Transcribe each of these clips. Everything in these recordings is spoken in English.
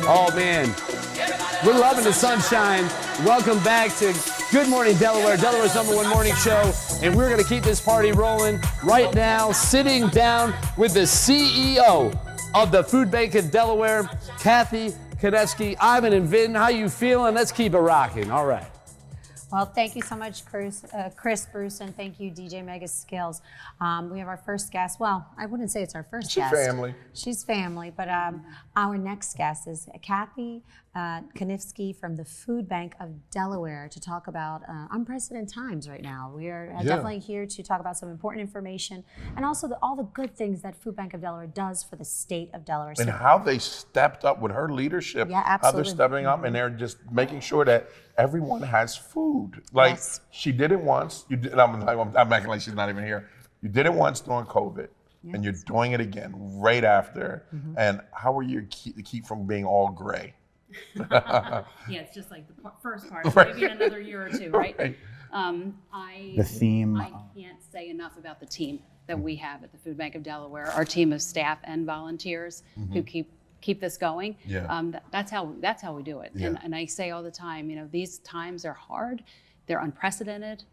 Oh, man. We're loving the sunshine. Welcome back to Good Morning Delaware, Delaware's #1 morning show. And we're going to keep this party rolling right now, sitting down with the CEO of the Food Bank of Delaware, Cathy Kanefsky. Ivan and Vin, how you feeling? Let's keep it rocking. All right. Well, thank you so much, Chris, Bruce, and thank you, DJ Mega Skills. We have our first guest. Well, I wouldn't say it's our first guest. She's family. She's family, but our next guest is Cathy Kanefsky from the Food Bank of Delaware to talk about unprecedented times right now. We are definitely here to talk about some important information and also all the good things that Food Bank of Delaware does for the state of Delaware. And how they stepped up with her leadership. Yeah, absolutely. How they're stepping up and they're just making sure that everyone has food. Like she did it once. You did. I'm acting like she's not even here. You did it once during COVID, and you're doing it again right after. And how are you to keep from being all gray? Yeah, it's just like the first part. Maybe in another year or two, right? The theme. I can't say enough about the team that we have at the Food Bank of Delaware. Our team of staff and volunteers who keep this going. That's how we do it. And I say all the time, you know, these times are hard, they're unprecedented,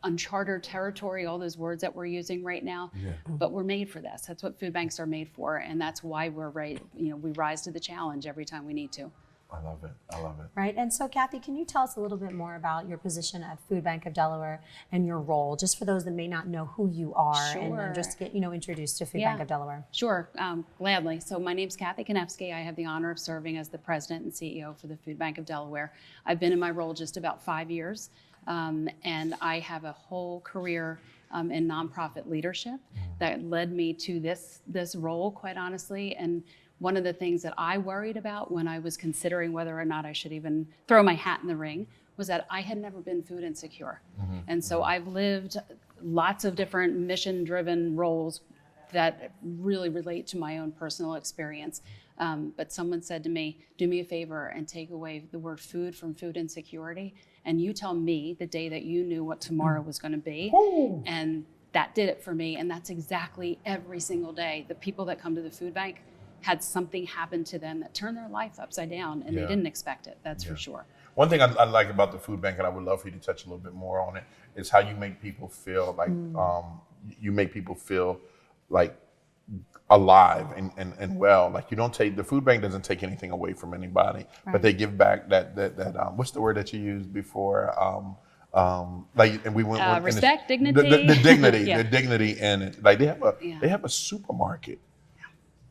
uncharted territory, all those words that we're using right now. But we're made for this. That's what food banks are made for, and that's why we rise to the challenge every time we need to. I love it. I love it. Right. And so, Cathy, can you tell us a little bit more about your position at Food Bank of Delaware and your role, just for those that may not know who you are, and just get introduced to Food Bank of Delaware? Sure, gladly. So my name's Cathy Kanefsky. I have the honor of serving as the president and CEO for the Food Bank of Delaware. I've been in my role just about 5 years, and I have a whole career in nonprofit leadership that led me to this role, quite honestly. And one of the things that I worried about when I was considering whether or not I should even throw my hat in the ring was that I had never been food insecure. And so I've lived lots of different mission-driven roles that really relate to my own personal experience. But someone said to me, do me a favor and take away the word food from food insecurity, and you tell me the day that you knew what tomorrow was going to be. And that did it for me, and that's exactly every single day. The people that come to the food bank had something happen to them that turned their life upside down, and they didn't expect it, that's for sure. One thing I like about the food bank, and I would love for you to touch a little bit more on it, is how you make people feel like, you make people feel like alive and well. Like, you don't take, the food bank doesn't take anything away from anybody, but they give back that what's the word that you used before? Like, and we went respect, dignity. The dignity, the dignity in it. Like they have a supermarket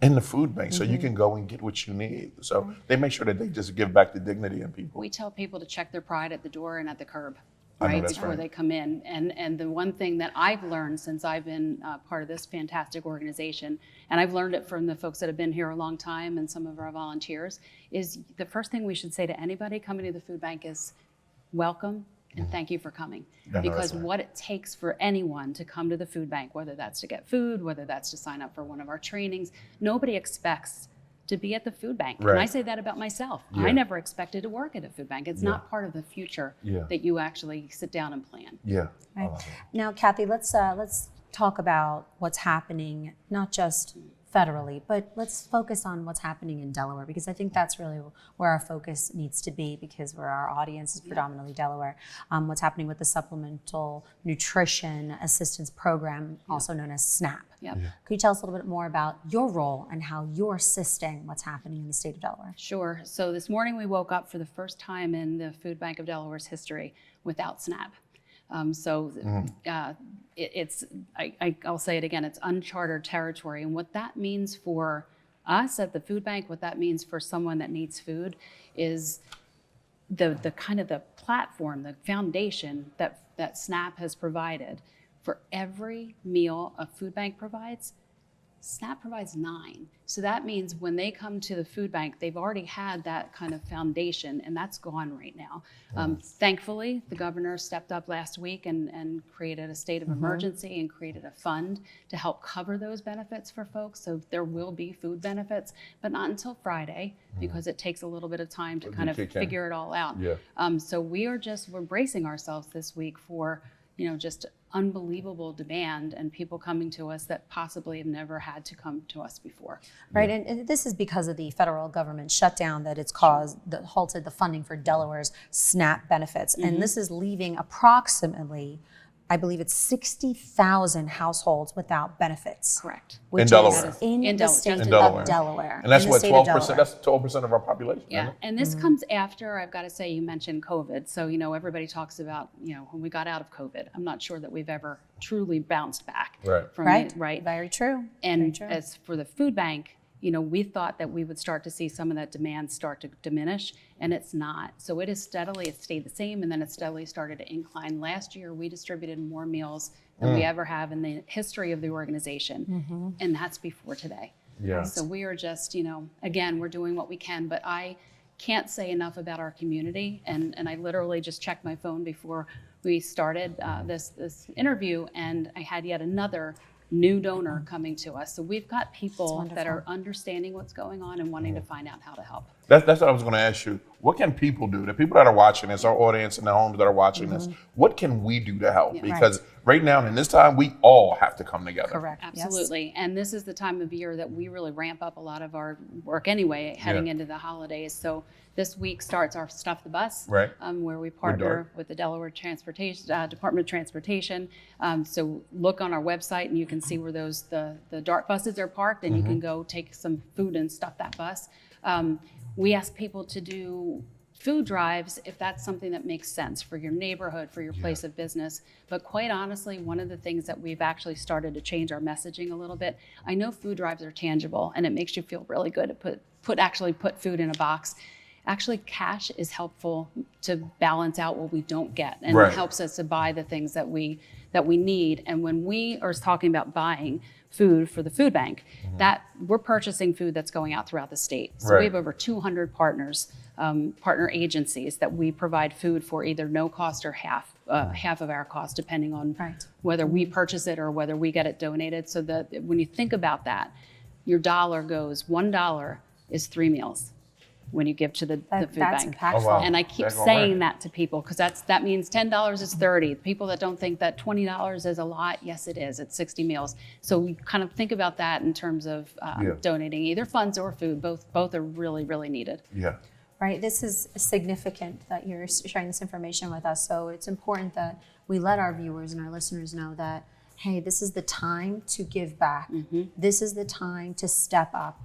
in the food bank, so you can go and get what you need. So they make sure that they just give back the dignity in people. We tell people to check their pride at the door and at the curb, right, before they come in. And the one thing that I've learned since I've been part of this fantastic organization, and I've learned it from the folks that have been here a long time and some of our volunteers, is the first thing we should say to anybody coming to the food bank is welcome and thank you for coming. Because what it takes for anyone to come to the food bank, whether that's to get food, whether that's to sign up for one of our trainings, nobody expects to be at the food bank. And I say that about myself. I never expected to work at a food bank. It's not part of the future that you actually sit down and plan. Right. Now, Cathy, let's talk about what's happening, not just federally, but let's focus on what's happening in Delaware, because I think that's really where our focus needs to be, because where our audience is predominantly Delaware. What's happening with the Supplemental Nutrition Assistance Program, also known as SNAP. Could you tell us a little bit more about your role and how you're assisting what's happening in the state of Delaware? Sure. So this morning we woke up for the first time in the Food Bank of Delaware's history without SNAP. I'll say it again, it's uncharted territory. And what that means for us at the food bank, what that means for someone that needs food, is the kind of the platform, the foundation that SNAP has provided. For every meal a food bank provides, SNAP provides 9. So that means when they come to the food bank, they've already had that kind of foundation, and that's gone right now. Thankfully, the governor stepped up last week and created a state of emergency and created a fund to help cover those benefits for folks. So there will be food benefits, but not until Friday, because it takes a little bit of time to kind of figure it all out. So we're bracing ourselves this week for just unbelievable demand and people coming to us that possibly have never had to come to us before. Right, and this is because of the federal government shutdown that it's caused, that halted the funding for Delaware's SNAP benefits. And this is leaving approximately, I believe it's 60,000 households without benefits. Correct. Which In Delaware. is in the Delaware. state In of Delaware. Delaware. And that's in the what, state of 12%? Delaware. That's 12% of our population. Yeah, isn't it? and this comes after, I've got to say, you mentioned COVID. So, everybody talks about, when we got out of COVID, I'm not sure that we've ever truly bounced back from it. Right. Very true. And Very true. as for the food bank, we thought that we would start to see some of that demand start to diminish, and it's not. So it stayed the same, and then it steadily started to incline. Last year, we distributed more meals than we ever have in the history of the organization, and that's before today. Yeah. So we are just, again, we're doing what we can, but I can't say enough about our community, and I literally just checked my phone before we started this interview, and I had yet another new donor coming to us. So we've got people that are understanding what's going on and wanting to find out how to help. That's what I was going to ask you. What can people do? The people that are watching this, our audience in the homes that are watching this, what can we do to help? Because right now, in this time, we all have to come together. Correct. Absolutely. Yes. And this is the time of year that we really ramp up a lot of our work anyway, heading into the holidays. So this week starts our Stuff the Bus, where we partner with the Delaware Transportation Department of Transportation. So look on our website and you can see where the DART buses are parked, and you can go take some food and stuff that bus. We ask people to do food drives if that's something that makes sense for your neighborhood, for your place of business. But quite honestly, one of the things that we've actually started to change our messaging a little bit, I know food drives are tangible and it makes you feel really good to actually put food in a box. Actually, cash is helpful to balance out what we don't get, and it helps us to buy the things that we need. And when we are talking about buying food for the food bank, that we're purchasing food that's going out throughout the state. So we have over 200 partners, partner agencies that we provide food for, either no cost or half of our cost, depending on whether we purchase it or whether we get it donated. So that when you think about that, your $1 is 3 meals when you give to the food bank. Impactful. Oh, wow. And I keep saying that to people because that means $10 is 30. People that don't think that $20 is a lot, yes it is. It's 60 meals. So we kind of think about that in terms of donating either funds or food. Both are really, really needed. Yeah. Right, this is significant that you're sharing this information with us. So it's important that we let our viewers and our listeners know that, hey, this is the time to give back. This is the time to step up.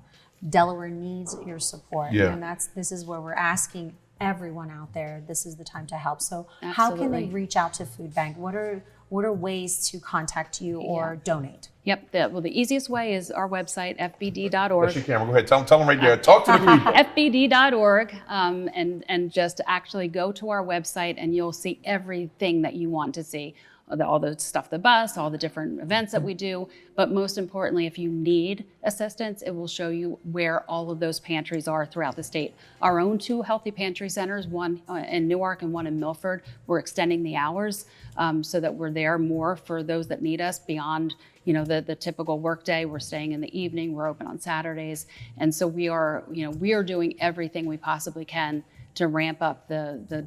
Delaware needs your support, and this is where we're asking everyone out there. This is the time to help. So, how can they reach out to Food Bank? What are ways to contact you or donate? Yep. The easiest way is our website, fbd.org. That's your camera. Go ahead. Tell them right there. Talk to the people. fbd.org, and just actually go to our website, and you'll see everything that you want to see. All the stuff, the bus, all the different events that we do. But most importantly, if you need assistance, it will show you where all of those pantries are throughout the state. Our own 2 healthy pantry centers, one in Newark and one in Milford, we're extending the hours so that we're there more for those that need us beyond the typical workday. We're staying in the evening, we're open on Saturdays. And so we are doing everything we possibly can to ramp up the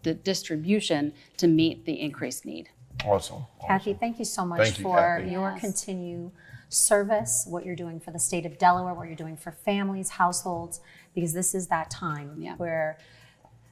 distribution to meet the increased need. Awesome. Cathy, thank you so much for your continued service, what you're doing for the state of Delaware, what you're doing for families, households, because this is that time where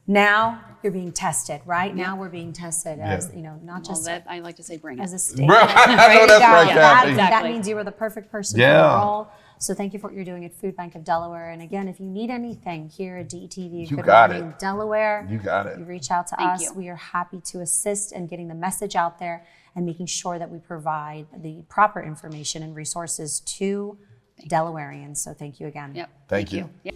now you're being tested, right? Now we're being tested as, not just I like to say bring as it. a state. I know that's right, Cathy. That means you were the perfect person for the role. So thank you for what you're doing at Food Bank of Delaware. And again, if you need anything here at DETV, Good Morning Delaware, you got it. You reach out to us. We are happy to assist in getting the message out there and making sure that we provide the proper information and resources to Delawareans. So thank you again. Thank you. Yep.